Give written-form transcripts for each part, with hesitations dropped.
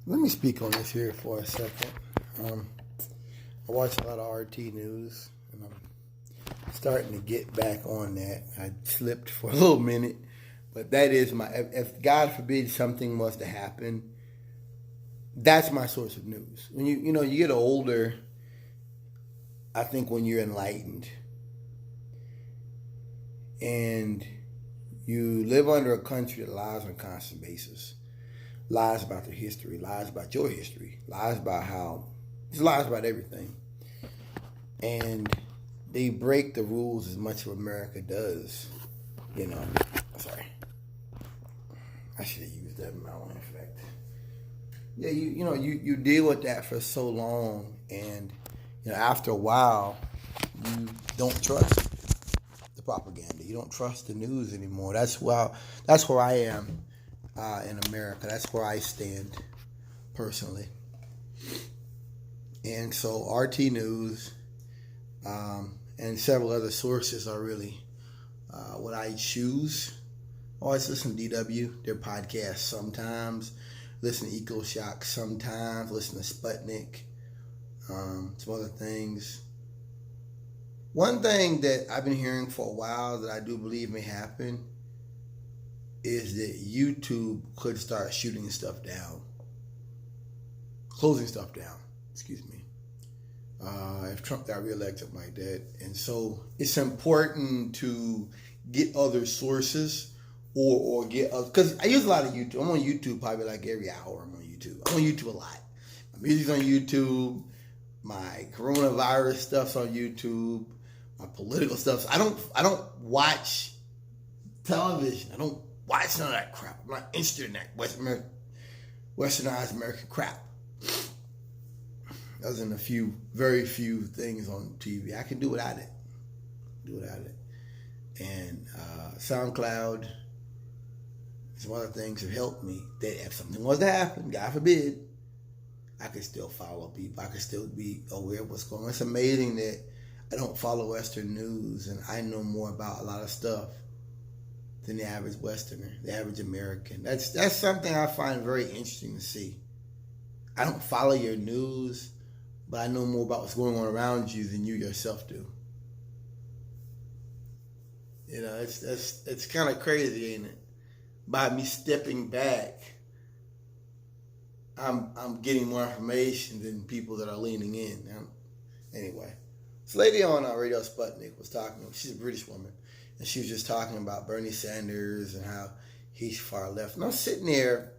Let me speak on this here for a second. Um, I watch a lot of RT News, and I'm starting to get back on that. I slipped for a little minute, but that is my. If God forbid something was to happen, that's my source of news. When you get older, I think when you're enlightened and you live under a country that lies on a constant basis, lies about their history, lies about your history, lies about just lies about everything. And they break the rules as much as America does. Sorry. I should have used that in my own effect. Yeah, you deal with that for so long, and after a while, you don't trust the propaganda. You don't trust the news anymore. That's where I am in America. That's where I stand personally. And so RT News and several other sources are really what I choose. I always listen to DW, their podcasts sometimes. Listen to EcoShock sometimes. Listen to Sputnik. Some other things. One thing that I've been hearing for a while that I do believe may happen is that YouTube could start shooting stuff down. Closing stuff down. Excuse me. If Trump got reelected like that. And so it's important to get other sources or get other, because I use a lot of YouTube. I'm on YouTube probably like every hour. I'm on YouTube. I'm on YouTube a lot. My music's on YouTube. My coronavirus stuff's on YouTube. My political stuff. I don't watch television. I don't watch none of that crap. I'm not interested in that westernized American crap. Other than very few things on TV. I can do without it. And SoundCloud, some other things have helped me. That if something was to happen, God forbid, I could still follow people. I could still be aware of what's going on. It's amazing that I don't follow Western news, and I know more about a lot of stuff than the average Westerner, the average American. That's something I find very interesting to see. I don't follow your news, but I know more about what's going on around you than you yourself do. It's kind of crazy, ain't it? By me stepping back, I'm getting more information than people that are leaning in. Anyway, this lady on Radio Sputnik was talking. She's a British woman, and she was just talking about Bernie Sanders and how he's far left. And I'm sitting there,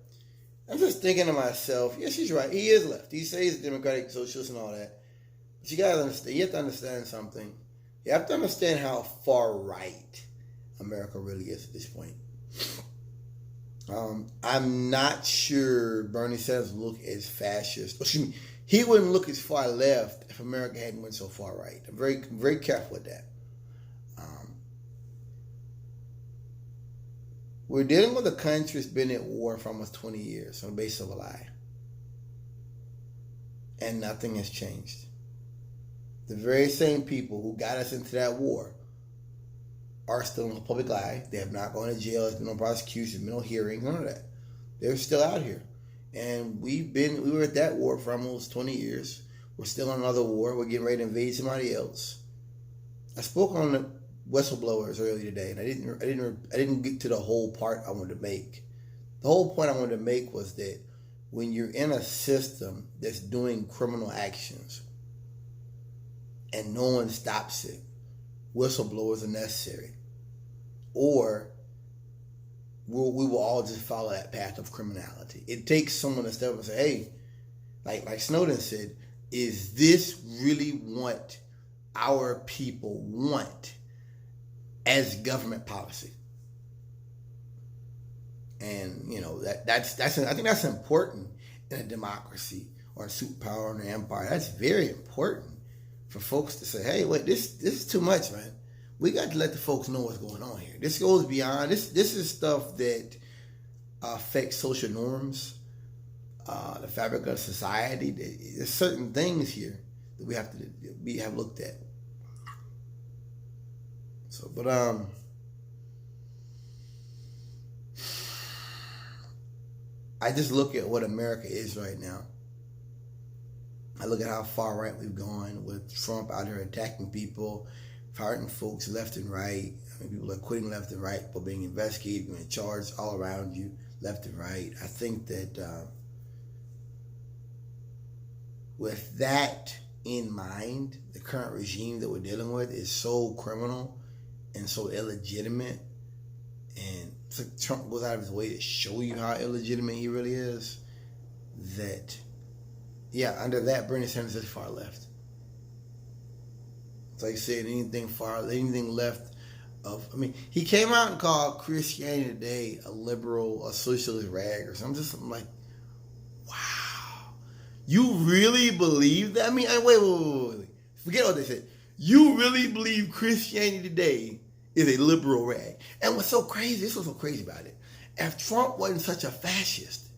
I'm just thinking to myself, yeah, she's right. He is left. He says he's a Democratic Socialist and all that. But you gotta understand. You have to understand something. You have to understand how far right America really is at this point. I'm not sure Bernie Sanders would look as fascist. Excuse me, he wouldn't look as far left if America hadn't went so far right. I'm very, very careful with that. We're dealing with a country that's been at war for almost 20 years on the basis of a lie. And nothing has changed. The very same people who got us into that war are still in the public eye. They have not gone to jail. There's been no prosecution, been no hearings, none of that. They're still out here. And we were at that war for almost 20 years. We're still in another war. We're getting ready to invade somebody else. I spoke on the whistleblowers earlier today, and I didn't get to the whole part I wanted to make. The whole point I wanted to make was that when you're in a system that's doing criminal actions and no one stops it, whistleblowers are necessary. Or we will all just follow that path of criminality. It takes someone to step up and say, hey, like Snowden said, is this really what our people want as government policy? And that's I think that's important in a democracy or a superpower or an empire. That's very important for folks to say, hey, wait, this is too much, man. We got to let the folks know what's going on here. This goes beyond this is stuff that affects social norms, the fabric of society. There's certain things here that we have looked at. So, but I just look at what America is right now. I look at how far right we've gone with Trump out here attacking people, firing folks left and right. I mean, people are quitting left and right, people being investigated, being charged all around you, left and right. I think that with that in mind, the current regime that we're dealing with is so criminal and so illegitimate. And it's like Trump goes out of his way to show you how illegitimate he really is. That, yeah, under that, Bernie Sanders is far left. It's like saying anything left of, I mean, he came out and called Christianity Today a liberal, a socialist rag or something. I'm like, wow. You really believe that? I mean, wait. Forget what they said. You really believe Christianity Today is a liberal rag? And what's so crazy, this was so crazy about it. If Trump wasn't such a fascist,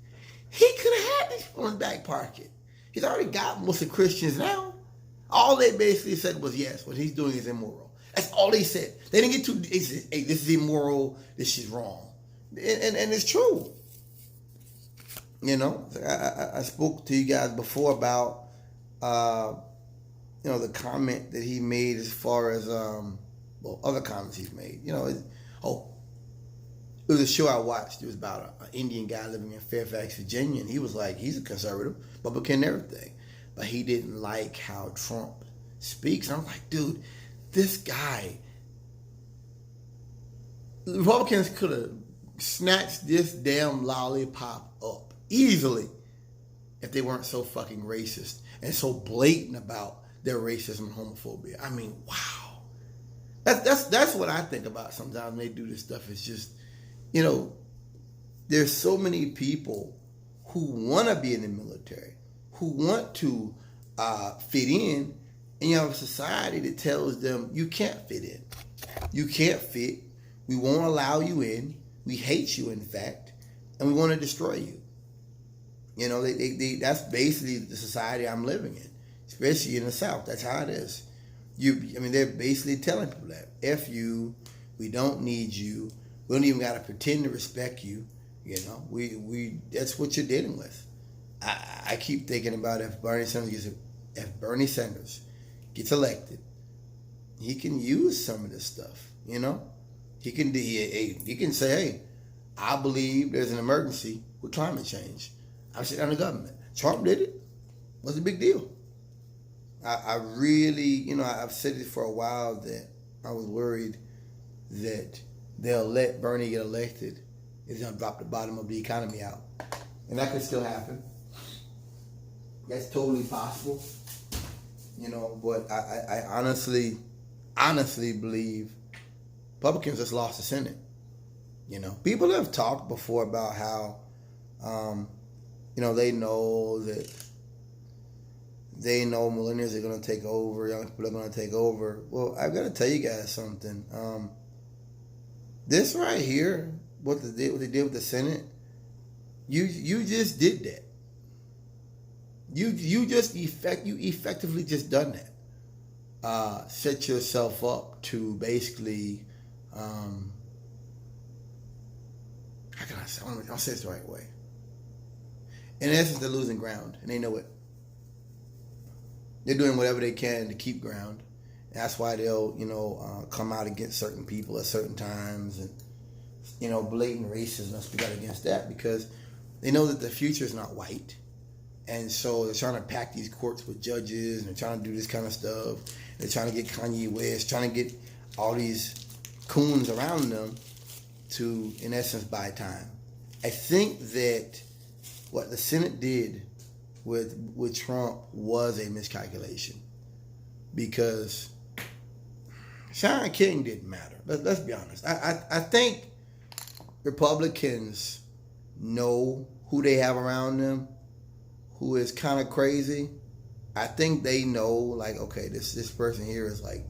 he could have had these people in his back pocket. He's already got most of Christians now. All they basically said was, yes, what he's doing is immoral. That's all they said. They didn't get too, they said, hey, this is immoral, this is wrong. And it's true. You know, I spoke to you guys before about, the comment that he made as far as, other comments he's made. You know, it was a show I watched. It was about an Indian guy living in Fairfax, Virginia, and he was like, he's a conservative, Republican and everything. But he didn't like how Trump speaks. And I'm like, dude, this guy, the Republicans could have snatched this damn lollipop up easily if they weren't so fucking racist and so blatant about their racism and homophobia. I mean, wow. That's what I think about sometimes when they do this stuff. It's just, there's so many people who want to be in the military, who want to fit in, and you have a society that tells them you can't fit in. You can't fit. We won't allow you in. We hate you, in fact, and we want to destroy you. That's basically the society I'm living in, especially in the South. That's how it is. They're basically telling people that. F you, we don't need you. We don't even got to pretend to respect you. We that's what you're dealing with. I keep thinking about if Bernie Sanders gets elected, he can use some of this stuff. He can say, hey, I believe there's an emergency with climate change. I'm shutting down the government. Trump did it. What's the big deal? I really, I've said it for a while that I was worried that they'll let Bernie get elected. It's going to drop the bottom of the economy out. And that could still happen. That's totally possible. But I honestly believe Republicans just lost the Senate. People have talked before about how, they know millennials are going to take over, young people are going to take over. Well, I've got to tell you guys something. This right here, what they did with the Senate, you just did that. You effectively just done that. Set yourself up to basically, how can I say? I'll say it the right way. In essence, they're losing ground, and they know it. They're doing whatever they can to keep ground. That's why they'll, come out against certain people at certain times and, blatant racism. They'll speak out against that because they know that the future is not white. And so they're trying to pack these courts with judges and they're trying to do this kind of stuff. They're trying to get Kanye West, trying to get all these coons around them to, in essence, buy time. I think that what the Senate did with Trump was a miscalculation because Sharon King didn't matter. Let's be honest. I think Republicans know who they have around them, who is kind of crazy. I think they know, like, okay, this person here is like,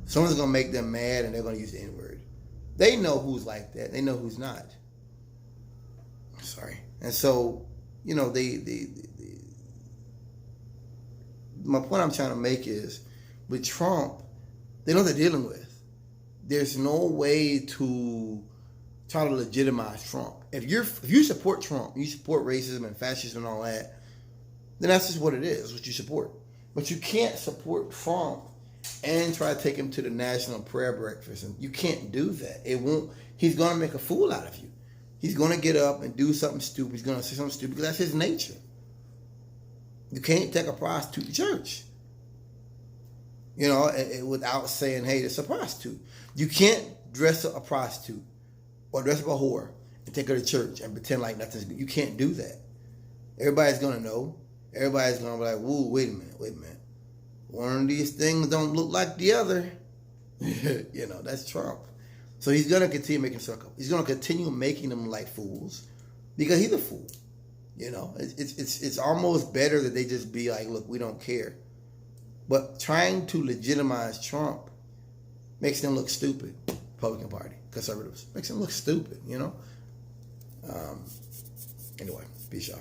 someone's going to make them mad and they're going to use the N-word. They know who's like that. They know who's not. Sorry. And so, my point I'm trying to make is, with Trump, they know what they're dealing with. There's no way to try to legitimize Trump. If you support Trump, you support racism and fascism and all that, then that's just what it is, what you support. But you can't support Trump and try to take him to the national prayer breakfast. And you can't do that. It won't. He's going to make a fool out of you. He's going to get up and do something stupid. He's going to say something stupid because that's his nature. You can't take a prostitute to church, you know, without saying, hey, it's a prostitute. You can't dress up a prostitute or dress up a whore and take her to church and pretend like nothing's good. You can't do that. Everybody's going to know. Everybody's going to be like, whoa, wait a minute. One of these things don't look like the other. You know, that's Trump. So he's going to continue making circles. He's going to continue making them like fools because he's a fool. You know, it's almost better that they just be like, look, we don't care. But trying to legitimize Trump makes them look stupid. Republican Party, conservatives, makes them look stupid, you know. Anyway, peace, y'all.